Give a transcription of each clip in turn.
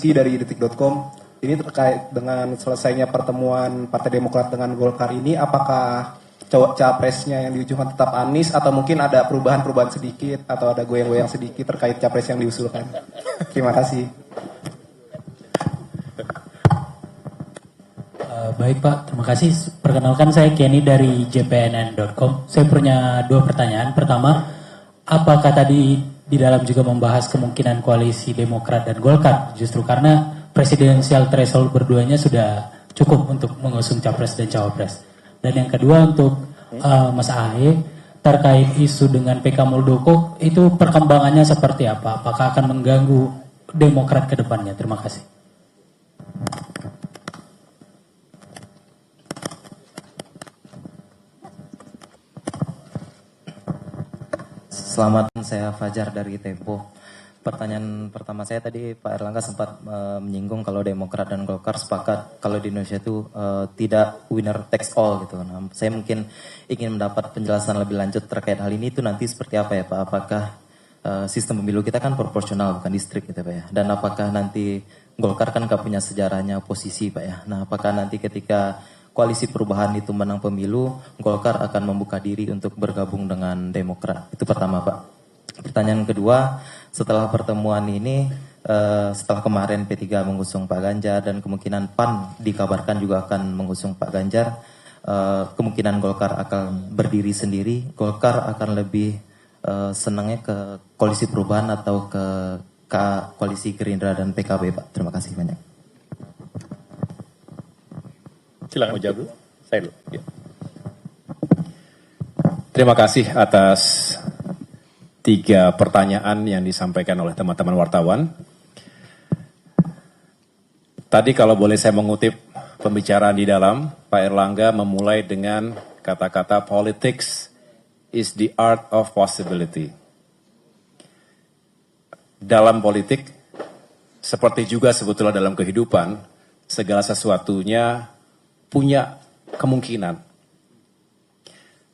Rizky dari detik.com. Ini terkait dengan selesainya pertemuan Partai Demokrat dengan Golkar ini, apakah capresnya yang diusulkan tetap Anies atau mungkin ada perubahan-perubahan sedikit atau ada goyang-goyang sedikit terkait capres yang diusulkan? Terima kasih. Baik Pak, terima kasih. Perkenalkan saya Kenny dari jpnn.com. Saya punya 2 pertanyaan. Pertama, apakah tadi di dalam juga membahas kemungkinan koalisi Demokrat dan Golkar? Justru karena presidensial threshold berduanya sudah cukup untuk mengusung capres dan cawapres. Dan yang kedua untuk Mas Ahaye, terkait isu dengan PK Muldoko, itu perkembangannya seperti apa? Apakah akan mengganggu Demokrat ke depannya? Terima kasih. Selamat, saya Fajar dari Tempo. Pertanyaan pertama saya tadi, Pak Erlangga sempat menyinggung kalau Demokrat dan Golkar sepakat kalau di Indonesia itu tidak winner takes all gitu. Nah, saya mungkin ingin mendapat penjelasan lebih lanjut terkait hal ini, itu nanti seperti apa ya Pak? Apakah sistem pemilu kita kan proporsional bukan distrik gitu Pak ya? Dan apakah nanti Golkar kan gak punya sejarahnya oposisi Pak ya? Nah, apakah nanti ketika koalisi perubahan itu menang pemilu, Golkar akan membuka diri untuk bergabung dengan Demokrat? Itu pertama Pak. Pertanyaan kedua, setelah pertemuan ini, setelah kemarin P3 mengusung Pak Ganjar dan kemungkinan PAN dikabarkan juga akan mengusung Pak Ganjar, kemungkinan Golkar akan berdiri sendiri. Golkar akan lebih senangnya ke koalisi perubahan atau ke koalisi Gerindra dan PKB Pak? Terima kasih banyak. Silakan mau jawab dulu. Saya dulu. Ya. Terima kasih atas 3 pertanyaan yang disampaikan oleh teman-teman wartawan. Tadi kalau boleh saya mengutip pembicaraan di dalam, Pak Erlangga memulai dengan kata-kata politics is the art of possibility. Dalam politik, seperti juga sebetulnya dalam kehidupan, segala sesuatunya punya kemungkinan.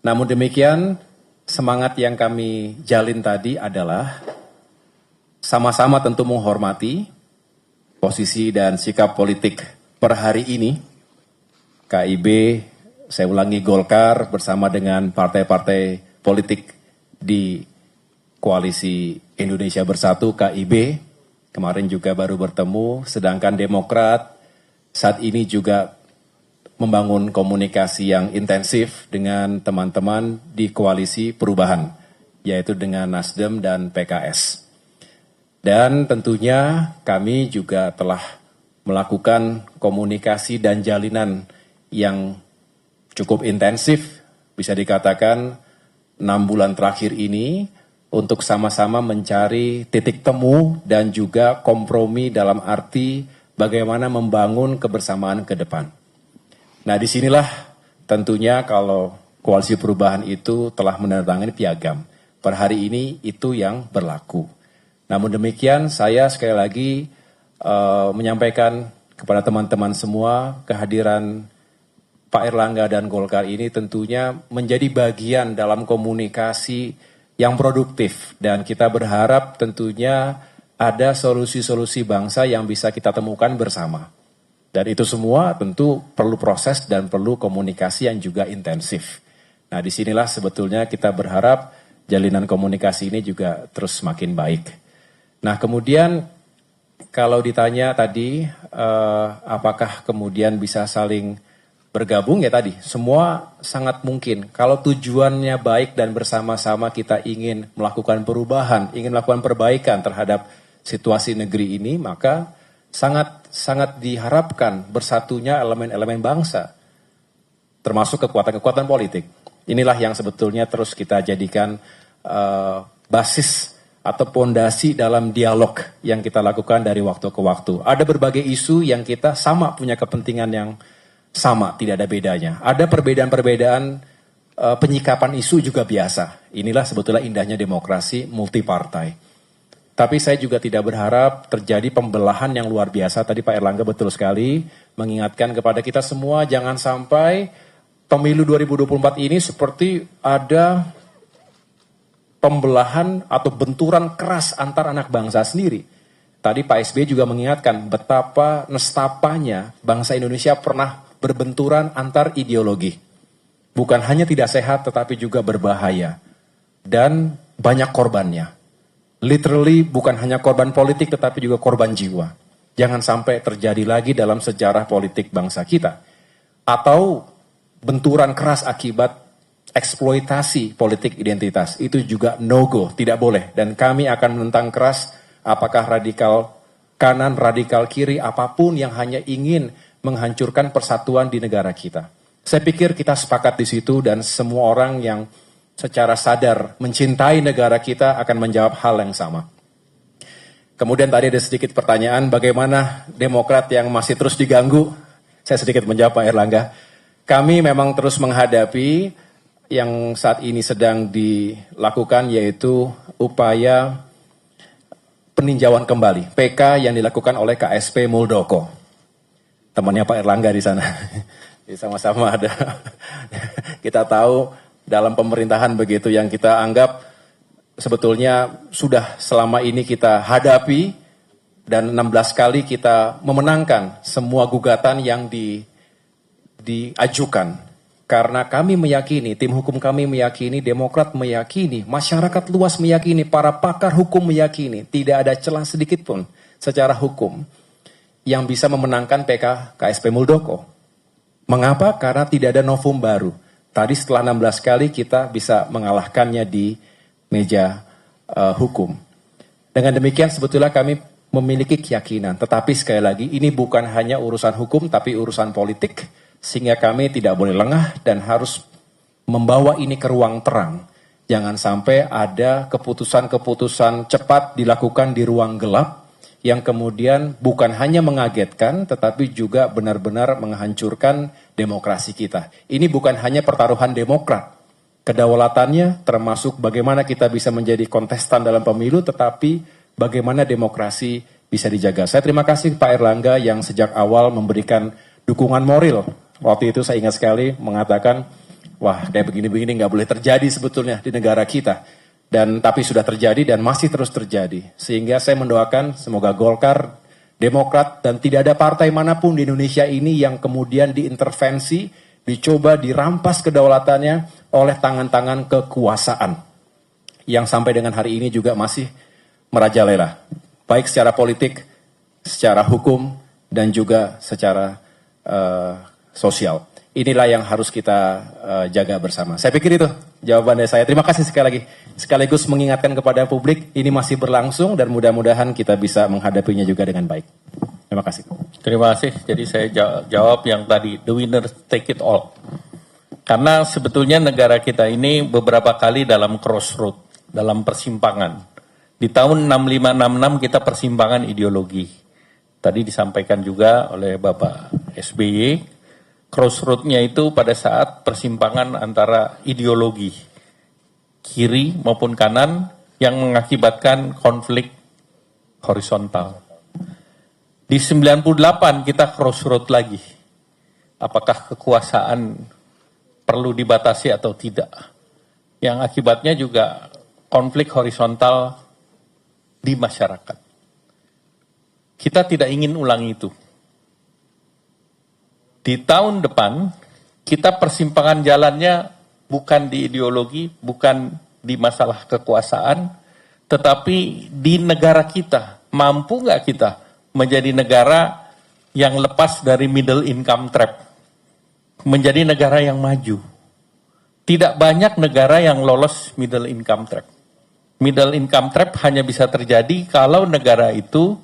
Namun demikian, semangat yang kami jalin tadi adalah sama-sama tentu menghormati posisi dan sikap politik per hari ini. KIB, saya ulangi, Golkar bersama dengan partai-partai politik di Koalisi Indonesia Bersatu, KIB, kemarin juga baru bertemu, sedangkan Demokrat saat ini juga membangun komunikasi yang intensif dengan teman-teman di Koalisi Perubahan, yaitu dengan Nasdem dan PKS. Dan tentunya kami juga telah melakukan komunikasi dan jalinan yang cukup intensif, bisa dikatakan 6 bulan terakhir ini, untuk sama-sama mencari titik temu dan juga kompromi dalam arti bagaimana membangun kebersamaan ke depan. Nah, disinilah tentunya kalau Koalisi Perubahan itu telah menandatangani piagam. Per hari ini itu yang berlaku. Namun demikian, saya sekali lagi menyampaikan kepada teman-teman semua, kehadiran Pak Erlangga dan Golkar ini tentunya menjadi bagian dalam komunikasi yang produktif. Dan kita berharap tentunya ada solusi-solusi bangsa yang bisa kita temukan bersama. Dan itu semua tentu perlu proses dan perlu komunikasi yang juga intensif. Nah, disinilah sebetulnya kita berharap jalinan komunikasi ini juga terus semakin baik. Nah, kemudian kalau ditanya tadi apakah kemudian bisa saling bergabung, ya tadi semua sangat mungkin. Kalau tujuannya baik dan bersama-sama kita ingin melakukan perubahan, ingin melakukan perbaikan terhadap situasi negeri ini, maka sangat diharapkan bersatunya elemen-elemen bangsa, termasuk kekuatan-kekuatan politik. Inilah yang sebetulnya terus kita jadikan basis atau pondasi dalam dialog yang kita lakukan dari waktu ke waktu. Ada berbagai isu yang kita sama punya kepentingan yang sama, tidak ada bedanya. Ada perbedaan-perbedaan penyikapan isu juga biasa. Inilah sebetulnya indahnya demokrasi multipartai. Tapi saya juga tidak berharap terjadi pembelahan yang luar biasa. Tadi Pak Erlangga betul sekali mengingatkan kepada kita semua, jangan sampai pemilu 2024 ini seperti ada pembelahan atau benturan keras antar anak bangsa sendiri. Tadi Pak SBY juga mengingatkan betapa nestapanya bangsa Indonesia pernah berbenturan antar ideologi. Bukan hanya tidak sehat tetapi juga berbahaya. Dan banyak korbannya. Literally bukan hanya korban politik tetapi juga korban jiwa. Jangan sampai terjadi lagi dalam sejarah politik bangsa kita. Atau benturan keras akibat eksploitasi politik identitas. Itu juga no-go, tidak boleh. Dan kami akan menentang keras apakah radikal kanan, radikal kiri, apapun yang hanya ingin menghancurkan persatuan di negara kita. Saya pikir kita sepakat di situ dan semua orang yang secara sadar mencintai negara kita akan menjawab hal yang sama. Kemudian tadi ada sedikit pertanyaan, bagaimana Demokrat yang masih terus diganggu? Saya sedikit menjawab Pak Erlangga. Kami memang terus menghadapi yang saat ini sedang dilakukan yaitu upaya peninjauan kembali PK yang dilakukan oleh KSP Muldoko. Temannya Pak Erlangga di sana. Jadi sama-sama ada. Kita tahu dalam pemerintahan begitu yang kita anggap sebetulnya sudah selama ini kita hadapi dan 16 kali kita memenangkan semua gugatan yang diajukan. Karena kami meyakini, tim hukum kami meyakini, Demokrat meyakini, masyarakat luas meyakini, para pakar hukum meyakini, tidak ada celah sedikit pun secara hukum yang bisa memenangkan PK KSP Muldoko. Mengapa? Karena tidak ada novum baru. Tadi setelah 16 kali kita bisa mengalahkannya di meja hukum. Dengan demikian sebetulnya kami memiliki keyakinan, tetapi sekali lagi ini bukan hanya urusan hukum tapi urusan politik. Sehingga kami tidak boleh lengah dan harus membawa ini ke ruang terang. Jangan sampai ada keputusan-keputusan cepat dilakukan di ruang gelap yang kemudian bukan hanya mengagetkan tetapi juga benar-benar menghancurkan demokrasi kita. Ini bukan hanya pertaruhan Demokrat. Kedaulatannya termasuk bagaimana kita bisa menjadi kontestan dalam pemilu tetapi bagaimana demokrasi bisa dijaga. Saya terima kasih Pak Erlangga yang sejak awal memberikan dukungan moral. Waktu itu saya ingat sekali mengatakan, wah kayak begini-begini nggak boleh terjadi sebetulnya di negara kita. Dan tapi sudah terjadi dan masih terus terjadi. Sehingga saya mendoakan semoga Golkar, Demokrat dan tidak ada partai manapun di Indonesia ini yang kemudian diintervensi, dicoba dirampas kedaulatannya oleh tangan-tangan kekuasaan. Yang sampai dengan hari ini juga masih merajalela. Baik secara politik, secara hukum dan juga secara sosial. Inilah yang harus kita jaga bersama. Saya pikir itu jawaban dari saya. Terima kasih sekali lagi. Sekaligus mengingatkan kepada publik, ini masih berlangsung dan mudah-mudahan kita bisa menghadapinya juga dengan baik. Terima kasih. Terima kasih. Jadi saya jawab yang tadi, the winner take it all. Karena sebetulnya negara kita ini beberapa kali dalam crossroad, dalam persimpangan. Di tahun 6566 kita persimpangan ideologi. Tadi disampaikan juga oleh Bapak SBY, crossroad-nya itu pada saat persimpangan antara ideologi kiri maupun kanan yang mengakibatkan konflik horizontal. Di 98 kita crossroad lagi. Apakah kekuasaan perlu dibatasi atau tidak? Yang akibatnya juga konflik horizontal di masyarakat. Kita tidak ingin ulang itu. Di tahun depan, kita persimpangan jalannya bukan di ideologi, bukan di masalah kekuasaan, tetapi di negara kita. Mampu nggak kita menjadi negara yang lepas dari middle income trap? Menjadi negara yang maju. Tidak banyak negara yang lolos middle income trap. Middle income trap hanya bisa terjadi kalau negara itu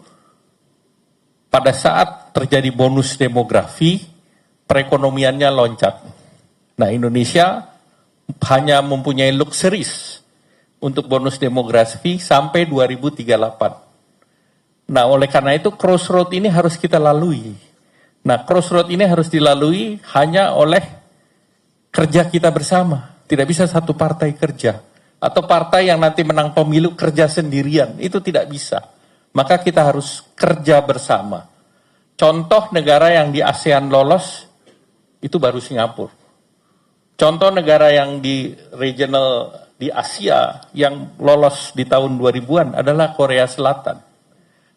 pada saat terjadi bonus demografi, perekonomiannya loncat. Nah, Indonesia hanya mempunyai luxuries untuk bonus demografi sampai 2038. Nah, oleh karena itu crossroad ini harus kita lalui. Nah, crossroad ini harus dilalui hanya oleh kerja kita bersama. Tidak bisa satu partai kerja. Atau partai yang nanti menang pemilu kerja sendirian. Itu tidak bisa. Maka kita harus kerja bersama. Contoh negara yang di ASEAN lolos, itu baru Singapura. Contoh negara yang di regional di Asia yang lolos di tahun 2000-an adalah Korea Selatan.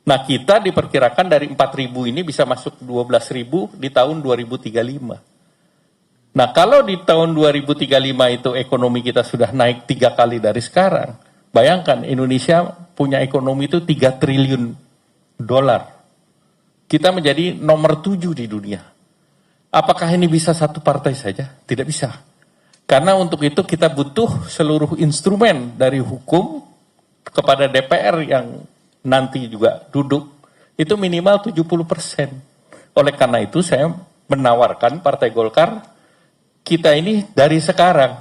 Nah, kita diperkirakan dari 4.000 ini bisa masuk 12.000 di tahun 2035. Nah, kalau di tahun 2035 itu ekonomi kita sudah naik 3 kali dari sekarang, bayangkan Indonesia punya ekonomi itu 3 triliun dolar. Kita menjadi nomor 7 di dunia. Apakah ini bisa satu partai saja? Tidak bisa. Karena untuk itu kita butuh seluruh instrumen dari hukum kepada DPR yang nanti juga duduk, itu minimal 70%. Oleh karena itu saya menawarkan Partai Golkar, kita ini dari sekarang,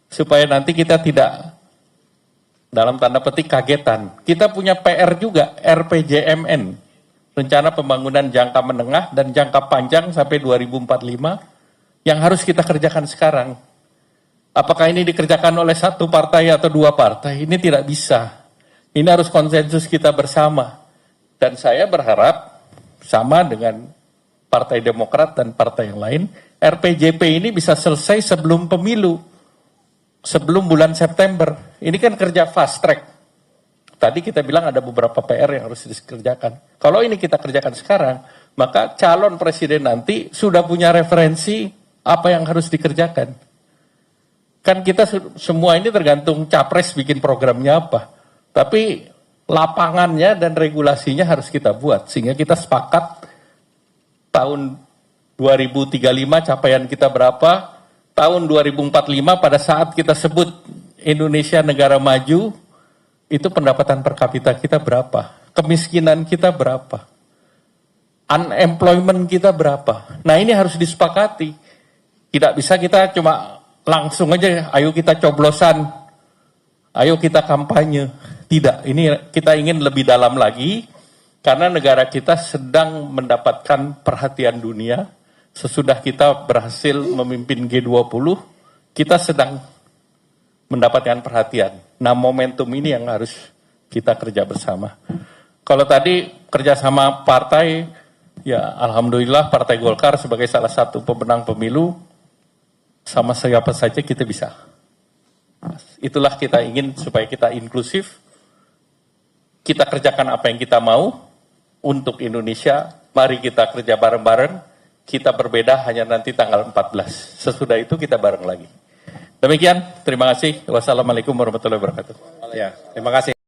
supaya nanti kita tidak dalam tanda petik kagetan. Kita punya PR juga, RPJMN, Rencana Pembangunan Jangka Menengah dan Jangka Panjang sampai 2045, yang harus kita kerjakan sekarang. Apakah ini dikerjakan oleh satu partai atau 2 partai? Ini tidak bisa. Ini harus konsensus kita bersama. Dan saya berharap sama dengan Partai Demokrat dan partai yang lain, RPJP ini bisa selesai sebelum pemilu, sebelum bulan September. Ini kan kerja fast track. Tadi kita bilang ada beberapa PR yang harus dikerjakan. Kalau ini kita kerjakan sekarang, maka calon presiden nanti sudah punya referensi apa yang harus dikerjakan. Kan kita semua ini tergantung capres bikin programnya apa. Tapi lapangannya dan regulasinya harus kita buat. Sehingga kita sepakat tahun 2035 capaian kita berapa, tahun 2045 pada saat kita sebut Indonesia negara maju, itu pendapatan per kapita kita berapa, kemiskinan kita berapa, unemployment kita berapa. Nah ini harus disepakati. Tidak bisa kita cuma langsung aja, ayo kita coblosan, ayo kita kampanye. Tidak, ini kita ingin lebih dalam lagi, karena negara kita sedang mendapatkan perhatian dunia. Sesudah kita berhasil memimpin G20, kita sedang mendapatkan perhatian. Nah momentum ini yang harus kita kerja bersama. Kalau tadi kerjasama partai, ya alhamdulillah Partai Golkar sebagai salah satu pemenang pemilu, sama siapa saja kita bisa. Itulah kita ingin supaya kita inklusif, kita kerjakan apa yang kita mau untuk Indonesia. Mari kita kerja bareng-bareng. Kita berbeda hanya nanti tanggal 14. Sesudah itu kita bareng lagi. Demikian, terima kasih. Wassalamualaikum warahmatullahi wabarakatuh. Ya, terima kasih.